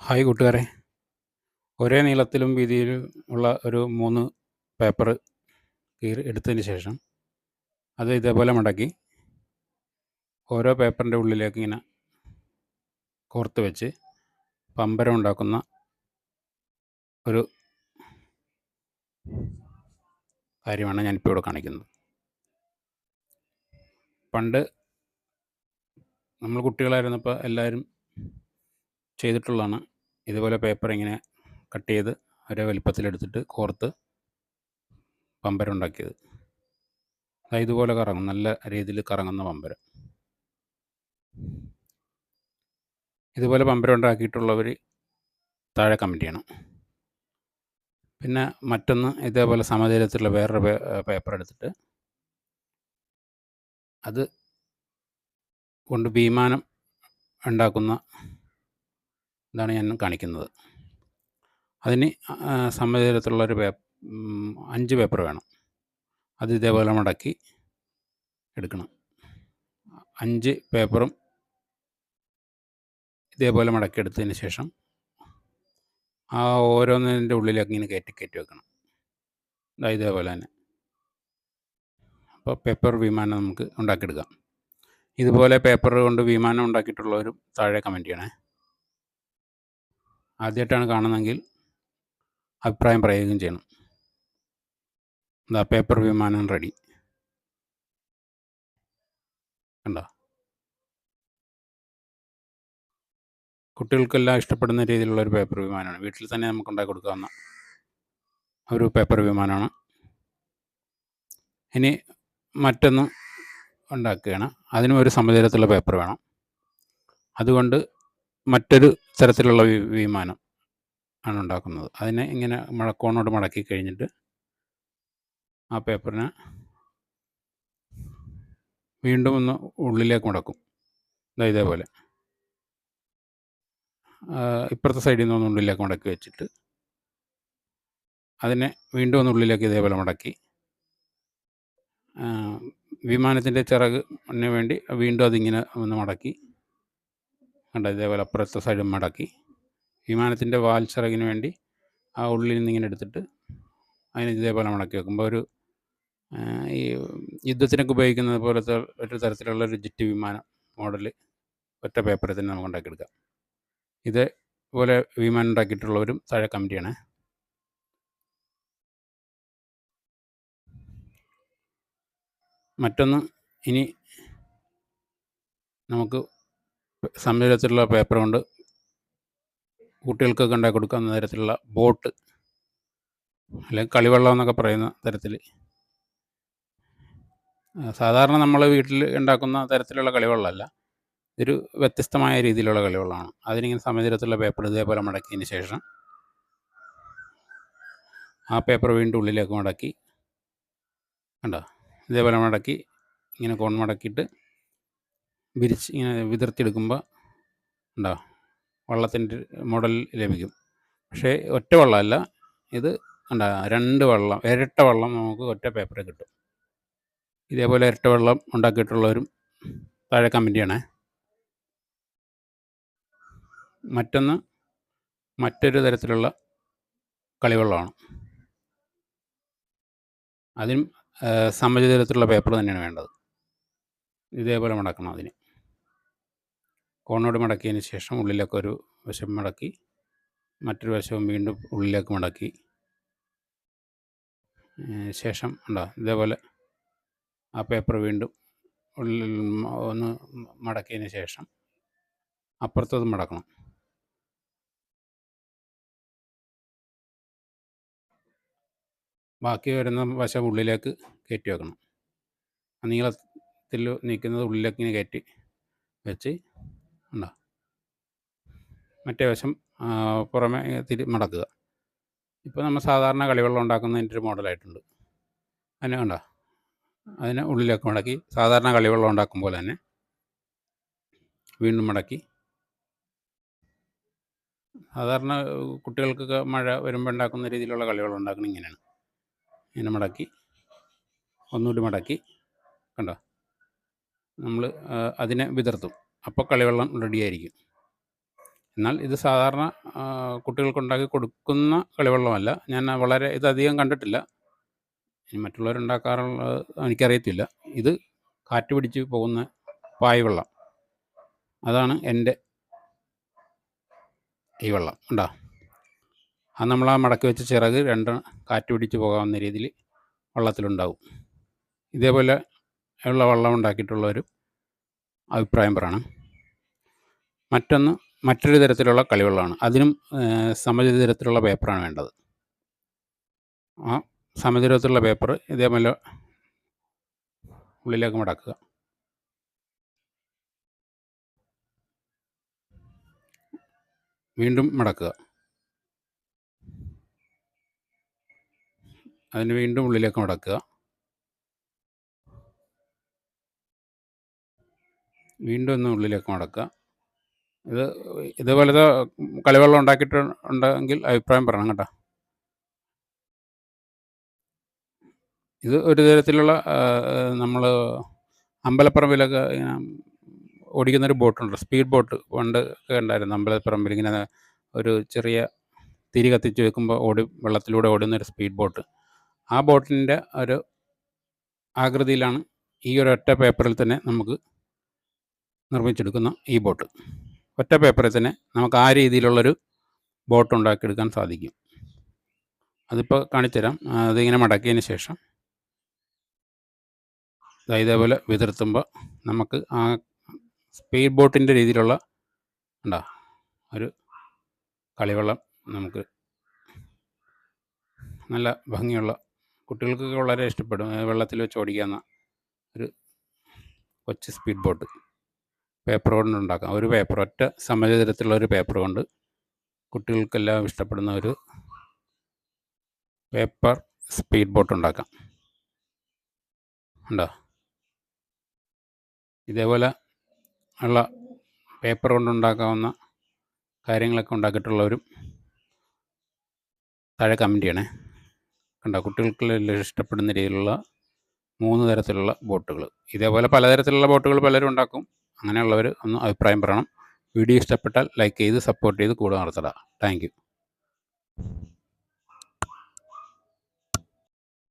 Hi കൂട്ടുകാരെ, ഒരേ നീളത്തിലും വീതിയിലും ഉള്ള ഒരു 3 പേപ്പർ എടുത്തതിന് ശേഷം അത് ഇതേപോലെ മടക്കി ഓരോ പേപ്പറിൻ്റെ ഉള്ളിലേക്ക് ഇങ്ങനെ കോർത്ത് വെച്ച് പമ്പരം ഉണ്ടാക്കുന്ന ഒരു കാര്യമാണ് ഞാനിപ്പോൾ ഇവിടെ കാണിക്കുന്നത്. പണ്ട് നമ്മൾ കുട്ടികളായിരുന്നപ്പോൾ എല്ലാവരും ചെയ്തിട്ടുള്ളതാണ്. ഇതുപോലെ പേപ്പർ ഇങ്ങനെ കട്ട് ചെയ്ത് ഒരേ വലിപ്പത്തിലെടുത്തിട്ട് കോർത്ത് പമ്പരം ഉണ്ടാക്കിയത്. ഇതുപോലെ കറങ്ങും, നല്ല രീതിയിൽ കറങ്ങുന്ന പമ്പരം. ഇതുപോലെ പമ്പരം ഉണ്ടാക്കിയിട്ടുള്ളവർ താഴെ കമൻറ്റ് ചെയ്യണം. പിന്നെ മറ്റൊന്ന്, ഇതേപോലെ സമതലത്തിലുള്ള വേറൊരു പേപ്പർ എടുത്തിട്ട് അത് കൊണ്ട് വിമാനം ഉണ്ടാക്കുന്ന ഇതാണ് ഞാൻ കാണിക്കുന്നത്. അതിന് സമതലത്തിലുള്ളൊരു 5 പേപ്പർ വേണം. അത് ഇതേപോലെ മടക്കി എടുക്കണം. 5 പേപ്പറും ഇതേപോലെ മടക്കിയെടുത്തതിന് ശേഷം ആ ഓരോന്നിൻ്റെ ഉള്ളിലേക്ക് ഇങ്ങനെ കയറ്റി വെക്കണം. ഇതേപോലെ തന്നെ. അപ്പോൾ പേപ്പർ വിമാനം നമുക്ക് ഉണ്ടാക്കിയെടുക്കാം. ഇതുപോലെ പേപ്പർ കൊണ്ട് വിമാനം ഉണ്ടാക്കിയിട്ടുള്ളവരും താഴെ കമൻറ്റ് ചെയ്യണേ. ആദ്യമായിട്ടാണ് കാണുന്നതെങ്കിൽ അഭിപ്രായം പറയുകയും ചെയ്യണം. പേപ്പർ വിമാനം റെഡി. കണ്ടോ? കുട്ടികൾക്കെല്ലാം ഇഷ്ടപ്പെടുന്ന രീതിയിലുള്ളൊരു പേപ്പർ വിമാനമാണ്. വീട്ടിൽ തന്നെ നമുക്ക് ഉണ്ടാക്കി കൊടുക്കാവുന്ന ഒരു പേപ്പർ വിമാനമാണ്. ഇനി മറ്റൊന്ന് ഉണ്ടാക്കുകയാണ്. അതിനും ഒരു സമതലത്തിലുള്ള പേപ്പർ വേണം. അതുകൊണ്ട് മറ്റൊരു തരത്തിലുള്ള വിമാനം ആണ് ഉണ്ടാക്കുന്നത്. അതിനെ ഇങ്ങനെ കോണോട് മടക്കി കഴിഞ്ഞിട്ട് ആ പേപ്പറിനെ വീണ്ടും ഒന്ന് ഉള്ളിലേക്ക് മടക്കും. ഇതേപോലെ ഇപ്പുറത്തെ സൈഡിൽ നിന്ന് ഒന്ന് ഉള്ളിലേക്ക് മടക്കി വെച്ചിട്ട് അതിനെ വീണ്ടും ഒന്ന് ഉള്ളിലേക്ക് ഇതേപോലെ മടക്കി വിമാനത്തിൻ്റെ ചിറകിന് വേണ്ടി വീണ്ടും അതിങ്ങനെ ഒന്ന് മടക്കി കണ്ട ഇതേപോലെ അപ്പുറത്തെ സൈഡ് മടക്കി വിമാനത്തിൻ്റെ വാൽ ചിറകിന് വേണ്ടി ആ ഉള്ളിൽ നിന്ന് ഇങ്ങനെ എടുത്തിട്ട് അതിന് ഇതേപോലെ മടക്കി വെക്കുമ്പോൾ ഒരു ഈ യുദ്ധത്തിനൊക്കെ ഉപയോഗിക്കുന്നത് പോലത്തെ ഒരു തരത്തിലുള്ള ഒരു ജെറ്റ് വിമാനം മോഡൽ ഒറ്റ പേപ്പറിൽ തന്നെ നമുക്ക് ഉണ്ടാക്കിയെടുക്കാം. ഇതേപോലെ വിമാനം ഉണ്ടാക്കിയിട്ടുള്ളവരും താഴെ കമൻറ്റ് ചെയ്യണേ. മറ്റൊന്ന്, ഇനി നമുക്ക് സമതലത്തിലുള്ള പേപ്പർ കൊണ്ട് കുട്ടികൾക്കൊക്കെ ഉണ്ടാക്കി കൊടുക്കാവുന്ന തരത്തിലുള്ള ബോട്ട്, അല്ലെങ്കിൽ കളിവള്ളം എന്നൊക്കെ പറയുന്ന തരത്തിൽ, സാധാരണ നമ്മൾ വീട്ടിൽ ഉണ്ടാക്കുന്ന തരത്തിലുള്ള കളിവെള്ളമല്ല, ഇതൊരു വ്യത്യസ്തമായ രീതിയിലുള്ള കളിവെള്ളമാണ്. അതിനിങ്ങനെ സമതലത്തിലുള്ള പേപ്പർ ഇതേപോലെ മടക്കിയതിന് ശേഷം ആ പേപ്പർ വീണ്ടും ഉള്ളിലേക്ക് മടക്കി കണ്ടോ ഇതേപോലെ മടക്കി ഇങ്ങനെ കോൺ മടക്കിയിട്ട് വിരിച്ച് ഇങ്ങനെ വിതർത്തിയെടുക്കുമ്പോൾ ഉണ്ടോ വള്ളത്തിൻ്റെ മോഡൽ ലഭിക്കും. പക്ഷേ ഒറ്റ വള്ളമല്ല ഇത്, കണ്ടോ 2 വള്ളം, ഇരട്ട വള്ളം നമുക്ക് ഒറ്റ പേപ്പറിൽ കിട്ടും. ഇതേപോലെ ഇരട്ട വെള്ളം ഉണ്ടാക്കിയിട്ടുള്ളവരും താഴെ കമൻറ്റ് ചെയ്യണേ. മറ്റൊന്ന്, മറ്റൊരു തരത്തിലുള്ള കളിവെള്ളമാണ്. അതിനും സമചതുരത്തിലുള്ള പേപ്പർ തന്നെയാണ് വേണ്ടത്. ഇതേപോലെ മടക്കണം. അതിന് കോണോട് മടക്കിയതിന് ശേഷം ഉള്ളിലേക്ക് ഒരു വശം മടക്കി മറ്റൊരു വശവും വീണ്ടും ഉള്ളിലേക്ക് മടക്കി ശേഷം ഉണ്ടോ ഇതേപോലെ ആ പേപ്പർ വീണ്ടും ഉള്ളിൽ ഒന്ന് മടക്കിയതിന് ശേഷം അപ്പുറത്തത് മടക്കണം. ബാക്കി വരുന്ന വശം ഉള്ളിലേക്ക് കയറ്റി വെക്കണം. നീളത്തിൽ നിൽക്കുന്നത് ഉള്ളിലേക്ക് ഇങ്ങനെ കയറ്റി വെച്ച് ഉണ്ടോ മറ്റേ വശം പുറമെ മടക്കുക. ഇപ്പോൾ നമ്മൾ സാധാരണ കളിവെള്ളം ഉണ്ടാക്കുന്നതിൻ്റെ ഒരു മോഡലായിട്ടുണ്ട്. അതിനെ കണ്ടോ അതിനെ ഉള്ളിലേക്ക് മടക്കി സാധാരണ കളിവെള്ളം ഉണ്ടാക്കും പോലെ തന്നെ വീണ്ടും മടക്കി, സാധാരണ കുട്ടികൾക്കൊക്കെ മഴ വരുമ്പോൾ ഉണ്ടാക്കുന്ന രീതിയിലുള്ള കളിവെള്ളം ഉണ്ടാക്കുന്നത് ഇങ്ങനെയാണ്. ഇങ്ങനെ മടക്കി ഒന്നുകൂടി മടക്കി കണ്ടോ നമ്മൾ അതിനെ വിതർത്തും. അപ്പോൾ കളിവെള്ളം റെഡിയായിരിക്കും. എന്നാൽ ഇത് സാധാരണ കുട്ടികൾക്കുണ്ടാക്കി കൊടുക്കുന്ന കളിവെള്ളമല്ല. ഞാൻ വളരെ ഇതധികം കണ്ടിട്ടില്ല. ഇനി മറ്റുള്ളവരുണ്ടാക്കാറുള്ളത് എനിക്കറിയത്തില്ല. ഇത് കാറ്റ് പിടിച്ച് പോകുന്ന പായ് വെള്ളം. അതാണ് എൻ്റെ ഈ വെള്ളം. കണ്ടോ? അത് നമ്മൾ ആ മടക്കി വെച്ച ചിറക് രണ്ടും കാറ്റ് പിടിച്ച് പോകാവുന്ന രീതിയിൽ വെള്ളത്തിലുണ്ടാവും. ഇതേപോലെ ഉള്ള വെള്ളം ഉണ്ടാക്കിയിട്ടുള്ളവരും അഭിപ്രായം പറയണം. മറ്റൊരു തരത്തിലുള്ള കളിവെള്ളമാണ്. അതിനും സമചതുരത്തിലുള്ള പേപ്പറാണ് വേണ്ടത്. ആ സമചതുരത്തിലുള്ള പേപ്പർ ഇതേപോലെ ഉള്ളിലേക്ക് മടക്കുക. വീണ്ടും മടക്കുക. അതിന് വീണ്ടും ഉള്ളിലേക്ക് മടക്കുക. വീണ്ടും ഒന്ന് ഉള്ളിലേക്ക് മടക്കുക. ഇതേപോലത്തെ കളിവെള്ളം ഉണ്ടാക്കിയിട്ടുണ്ടെങ്കിൽ അഭിപ്രായം പറയണം കേട്ടോ. ഇത് ഒരു തരത്തിലുള്ള നമ്മൾ അമ്പലപ്പറമ്പിലൊക്കെ ഇങ്ങനെ ഓടിക്കുന്നൊരു ബോട്ടുണ്ട്, സ്പീഡ് ബോട്ട്. പണ്ട് ഒക്കെ ഉണ്ടായിരുന്നു അമ്പലപ്പറമ്പിൽ. ഇങ്ങനെ ഒരു ചെറിയ തിരി കത്തിച്ച് വെക്കുമ്പോൾ വെള്ളത്തിലൂടെ ഓടുന്നൊരു സ്പീഡ് ബോട്ട്. ആ ബോട്ടിൻ്റെ ഒരു ആകൃതിയിലാണ് ഈ ഒരൊറ്റ പേപ്പറിൽ തന്നെ നമുക്ക് നിർമ്മിച്ചെടുക്കുന്ന ഈ ബോട്ട്. ഒറ്റ പേപ്പറിൽ തന്നെ നമുക്ക് ആ രീതിയിലുള്ളൊരു ബോട്ട് ഉണ്ടാക്കിയെടുക്കാൻ സാധിക്കും. അതിപ്പോൾ കാണിച്ചുതരാം. അതിങ്ങനെ മടക്കിയതിന് ശേഷം ഇതേപോലെ വിതർത്തുമ്പോൾ നമുക്ക് ആ സ്പീഡ് ബോട്ടിൻ്റെ രീതിയിലുള്ള ഒരു കളിവെള്ളം നമുക്ക് നല്ല ഭംഗിയുള്ള, കുട്ടികൾക്കൊക്കെ വളരെ ഇഷ്ടപ്പെടും, വെള്ളത്തിൽ വെച്ച് ഓടിക്കാവുന്ന ഒരു കൊച്ചു സ്പീഡ് ബോട്ട് പേപ്പർ കൊണ്ടുണ്ടാക്കാം. ഒരു പേപ്പർ, ഒറ്റ സമചതുരത്തിലുള്ള ഒരു പേപ്പർ കൊണ്ട് കുട്ടികൾക്കെല്ലാം ഇഷ്ടപ്പെടുന്ന ഒരു പേപ്പർ സ്പീഡ് ബോട്ട് ഉണ്ടാക്കാം. ഇതേപോലെ ഉള്ള പേപ്പർ കൊണ്ടുണ്ടാക്കാവുന്ന കാര്യങ്ങളൊക്കെ ഉണ്ടാക്കിയിട്ടുള്ളവരും താഴെ കമൻറ്റ് ചെയ്യണേ. കുട്ടികൾക്കെല്ലാം ഇഷ്ടപ്പെടുന്ന രീതിയിലുള്ള 3 തരത്തിലുള്ള ബോട്ടുകൾ. ഇതേപോലെ പലതരത്തിലുള്ള ബോട്ടുകൾ പലരും ഉണ്ടാക്കും. അങ്ങനെയുള്ളവർ ഒന്ന് അഭിപ്രായം പറയണം. വീഡിയോ ഇഷ്ടപ്പെട്ടാൽ ലൈക്ക് ചെയ്ത് സപ്പോർട്ട് ചെയ്ത് കൂടെ നിർത്തണം. Thank you.